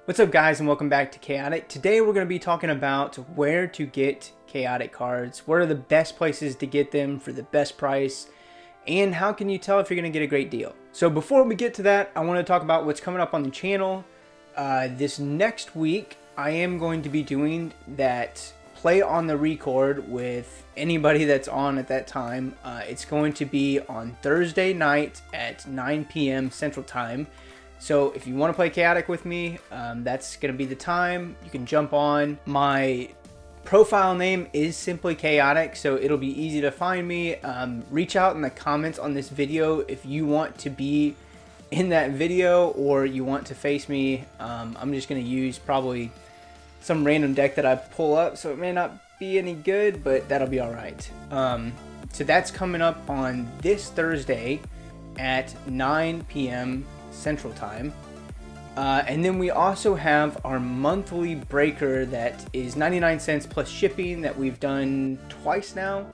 What's up guys, and welcome back to Chaotic. Today we're going to be talking about where to get Chaotic cards, what are the best places to get them for the best price, and how can you tell if you're going to get a great deal. So before we get to that, I want to talk about what's coming up on the channel. This next week I am going to be doing that play on the Recode with anybody that's on at that time. It's going to be on Thursday night at 9 p.m. Central Time. So if you want to play Chaotic with me, that's going to be the time. You can jump on. My profile name is SimplyChaotic, so it'll be easy to find me. Reach out in the comments on this video if you want to be in that video or you want to face me. I'm just going to use probably some random deck that I pull up, so it may not be any good, but that'll be alright. So that's coming up on this Thursday at 9 p.m. Central Time. And then we also have our monthly breaker that is 99 cents plus shipping that we've done twice now.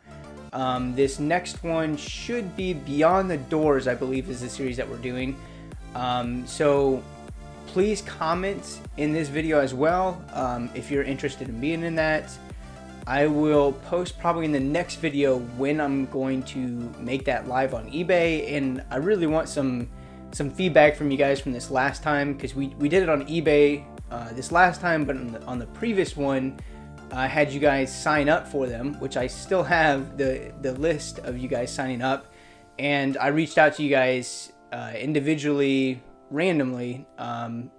This next one should be Beyond the Doors, I believe is the series that we're doing. So please comment in this video as well if you're interested in being in that. I will post probably in the next video when I'm going to make that live on eBay, and I really want some feedback from you guys from this last time, because we did it on eBay this last time, but on the previous one I had you guys sign up for them, which I still have the list of you guys signing up, and I reached out to you guys individually randomly.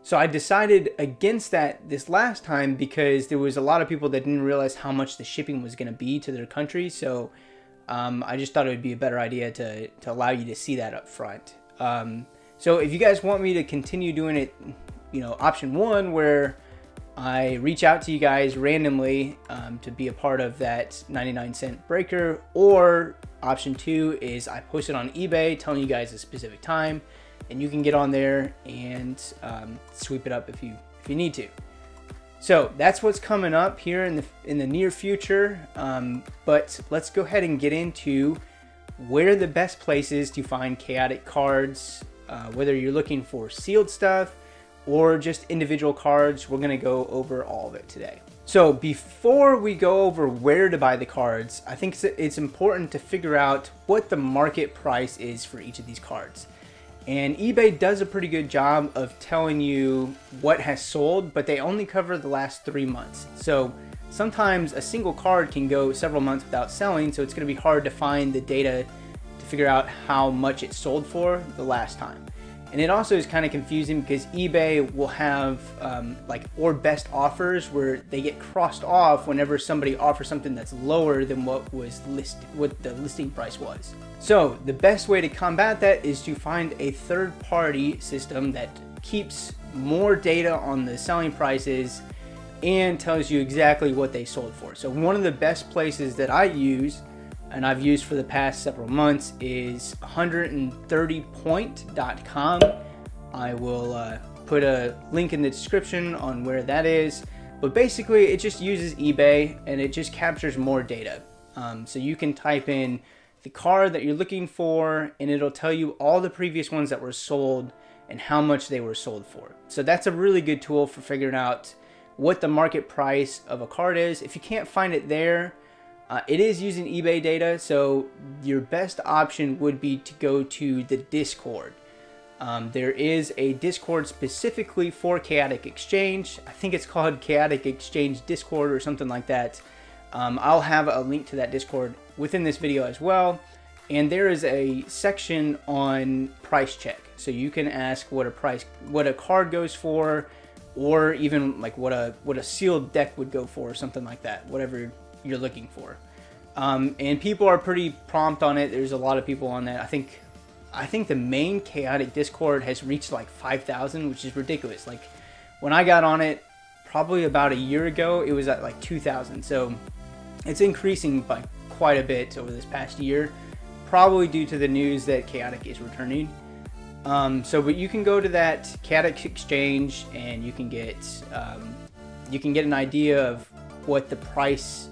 So I decided against that this last time because there was a lot of people that didn't realize how much the shipping was going to be to their country, so I just thought it would be a better idea to allow you to see that up front. So if you guys want me to continue doing it, you know, option one, where I reach out to you guys randomly to be a part of that 99-cent breaker, or option two is I post it on eBay telling you guys a specific time, and you can get on there and sweep it up if you need to. So that's what's coming up here in the near future. But let's go ahead and get into where the best places to find Chaotic cards. Whether you're looking for sealed stuff or just individual cards, we're going to go over all of it today. So before we go over where to buy the cards, I think it's important to figure out what the market price is for each of these cards. And eBay does a pretty good job of telling you what has sold, but they only cover the last 3 months. So sometimes a single card can go several months without selling, so it's going to be hard to find the data to figure out how much it sold for the last time. And it also is kind of confusing because eBay will have like or best offers where they get crossed off whenever somebody offers something that's lower than what the listing price was. So the best way to combat that is to find a third-party system that keeps more data on the selling prices and tells you exactly what they sold for. So one of the best places that I use, and I've used for the past several months, is 130point.com. I will put a link in the description on where that is, but basically it just uses eBay and it just captures more data. So you can type in the card that you're looking for and it'll tell you all the previous ones that were sold and how much they were sold for. So that's a really good tool for figuring out what the market price of a card is. If you can't find it there, it is using eBay data, so your best option would be to go to the Discord. There is a Discord specifically for Chaotic Exchange. I think it's called Chaotic Exchange Discord or something like that. I'll have a link to that Discord within this video as well. And there is a section on price check, so you can ask what a card goes for, or even like what a sealed deck would go for, or something like that, whatever you're looking for. And people are pretty prompt on it. There's a lot of people on that. I think the main Chaotic Discord has reached like 5,000, which is ridiculous. Like when I got on it probably about a year ago, it was at like 2,000. So it's increasing by quite a bit over this past year, probably due to the news that Chaotic is returning. But you can go to that Chaotic Exchange and you can get an idea of what the price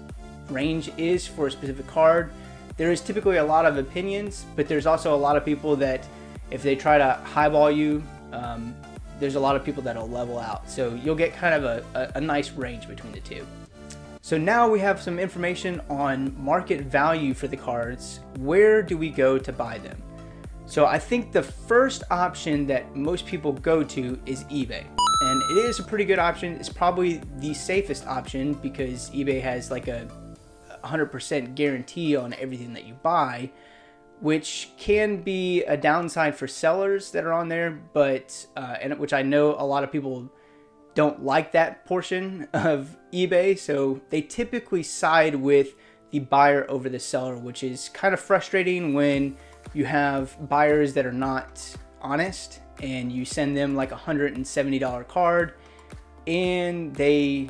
range is for a specific card. There is typically a lot of opinions, but there's also a lot of people that if they try to highball you, there's a lot of people that'll level out. So you'll get kind of a nice range between the two. So now we have some information on market value for the cards. Where do we go to buy them? So I think the first option that most people go to is eBay. And it is a pretty good option. It's probably the safest option because eBay has like a 100% guarantee on everything that you buy, which can be a downside for sellers that are on there, but and which I know a lot of people don't like that portion of eBay, so they typically side with the buyer over the seller, which is kind of frustrating when you have buyers that are not honest and you send them like $170 card and they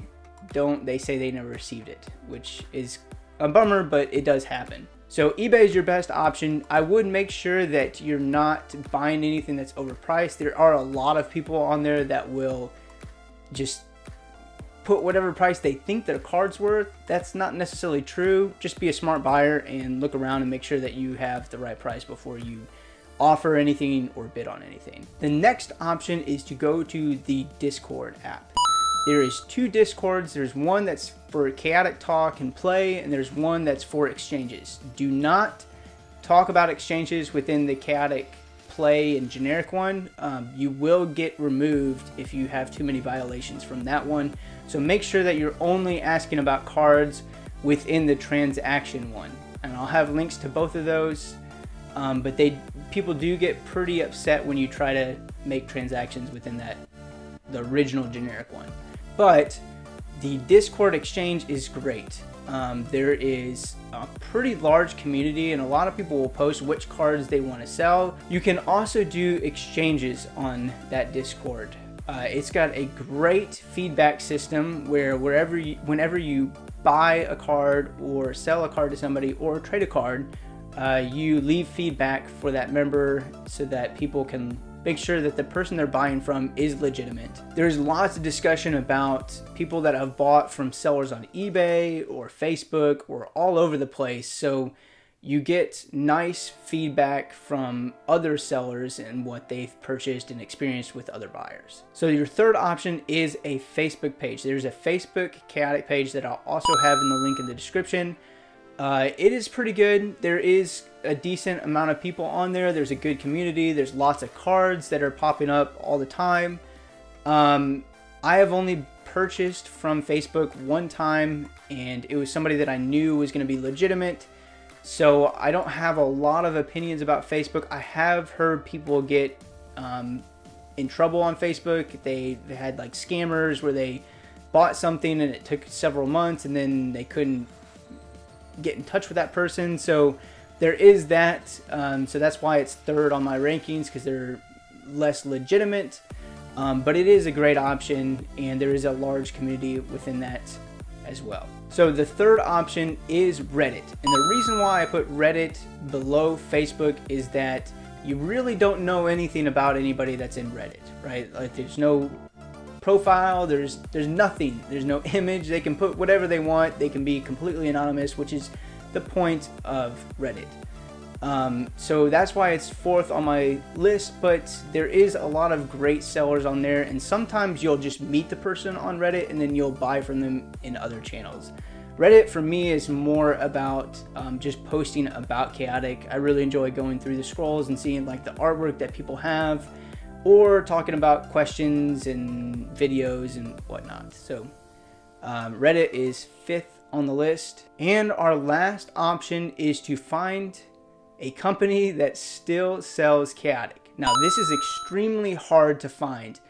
say they never received it, which is a bummer, but it does happen. So eBay is your best option. I would make sure that you're not buying anything that's overpriced. There are a lot of people on there that will just put whatever price they think their card's worth. That's not necessarily true. Just be a smart buyer and look around and make sure that you have the right price before you offer anything or bid on anything. The next option is to go to the Discord app. There is 2 Discords. There's one that's for chaotic talk and play, and there's one that's for exchanges. Do not talk about exchanges within the chaotic play and generic one. You will get removed if you have too many violations from that one. So make sure that you're only asking about cards within the transaction one. And I'll have links to both of those. But people do get pretty upset when you try to make transactions within the original generic one. But the Discord exchange is great. There is a pretty large community and a lot of people will post which cards they want to sell. You can also do exchanges on that Discord. It's got a great feedback system where whenever you buy a card or sell a card to somebody or trade a card, you leave feedback for that member so that people can make sure that the person they're buying from is legitimate. There's lots of discussion about people that have bought from sellers on eBay or Facebook or all over the place. So you get nice feedback from other sellers and what they've purchased and experienced with other buyers. So your third option is a Facebook page. There's a Facebook chaotic page that I'll also have in the link in the description. It is pretty good. There is a decent amount of people on there. There's a good community. There's lots of cards that are popping up all the time. I have only purchased from Facebook one time, and it was somebody that I knew was going to be legitimate. So I don't have a lot of opinions about Facebook. I have heard people get in trouble on Facebook. They had like scammers where they bought something and it took several months and then they couldn't get in touch with that person. So there is that. So that's why it's third on my rankings, because they're less legitimate. But it is a great option, and there is a large community within that as well. So the third option is Reddit. And the reason why I put Reddit below Facebook is that you really don't know anything about anybody that's in Reddit, right? Like there's no profile, there's nothing, there's no image. They can put whatever they want. They can be completely anonymous, which is the point of Reddit. So that's why it's fourth on my list, but there is a lot of great sellers on there, and sometimes you'll just meet the person on Reddit and then you'll buy from them in other channels. Reddit for me is more about just posting about chaotic. I really enjoy going through the scrolls and seeing like the artwork that people have, or talking about questions and videos and whatnot. So Reddit is fifth on the list. And our last option is to find a company that still sells chaotic. Now this is extremely hard to find.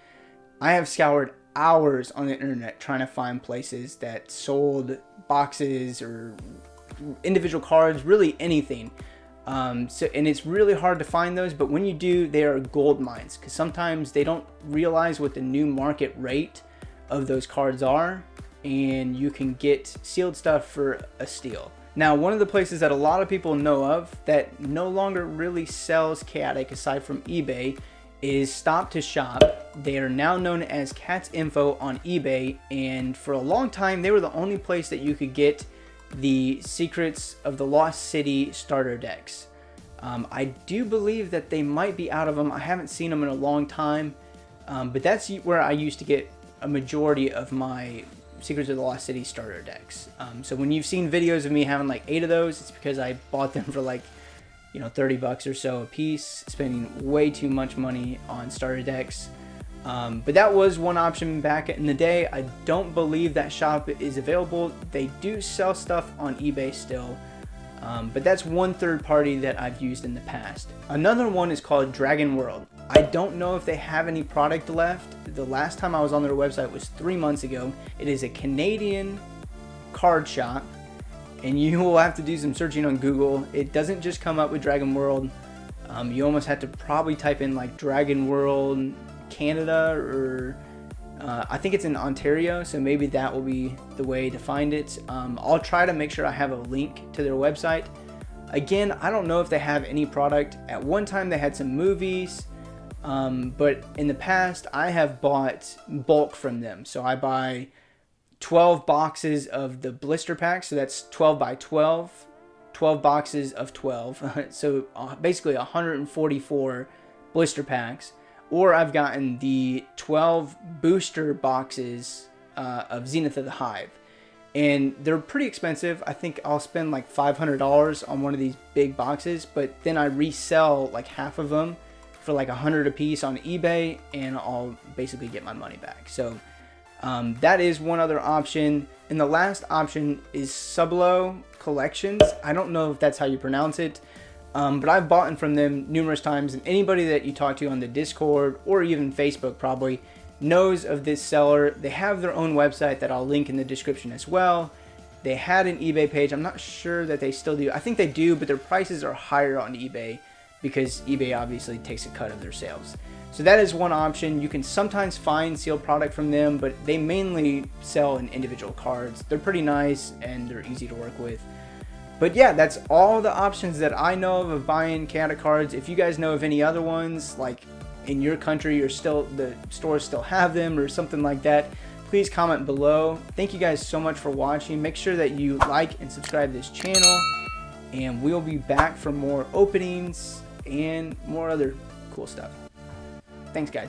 I have scoured hours on the internet trying to find places that sold boxes or individual cards, really anything. And it's really hard to find those, but when you do, they are gold mines, because sometimes they don't realize what the new market rate of those cards are, and you can get sealed stuff for a steal. Now, one of the places that a lot of people know of that no longer really sells chaotic aside from eBay is Stop to Shop. They are now known as Cat's Info on eBay, and for a long time they were the only place that you could get the Secrets of the Lost City starter decks. I do believe that they might be out of them. I haven't seen them in a long time, But that's where I used to get a majority of my Secrets of the Lost City starter decks. So when you've seen videos of me having like 8 of those, it's because I bought them for like, you know, 30 bucks or so a piece, spending way too much money on starter decks. But that was one option back in the day. I don't believe that shop is available. They do sell stuff on eBay still, but that's one third party that I've used in the past. Another one is called Dragon World. I don't know if they have any product left. The last time I was on their website was 3 months ago. It is a Canadian card shop, and you will have to do some searching on Google. It doesn't just come up with Dragon World. You almost have to probably type in like Dragon World Canada, or I think it's in Ontario, so maybe that will be the way to find it. I'll try to make sure I have a link to their website. Again, I don't know if they have any product. At one time they had some movies, but in the past I have bought bulk from them. So I buy 12 boxes of the blister pack, so that's 12 by 12 boxes of 12 so basically 144 blister packs. Or I've gotten the 12 booster boxes of Zenith of the Hive, and they're pretty expensive. I think I'll spend like $500 on one of these big boxes, but then I resell like half of them for like 100 a piece on eBay, and I'll basically get my money back. So that is one other option. And the last option is Sublo Collections. I don't know if that's how you pronounce it, but I've bought from them numerous times, and anybody that you talk to on the Discord or even Facebook probably knows of this seller. They have their own website that I'll link in the description as well. They had an eBay page. I'm not sure that they still do. I think they do, but their prices are higher on eBay because eBay obviously takes a cut of their sales. So that is one option. You can sometimes find sealed product from them, but they mainly sell in individual cards. They're pretty nice and they're easy to work with. But yeah, that's all the options that I know of buying chaotic cards. If you guys know of any other ones, like in your country, or still the stores still have them or something like that, please comment below. Thank you guys so much for watching. Make sure that you like and subscribe to this channel, and we'll be back for more openings and more other cool stuff. Thanks, guys.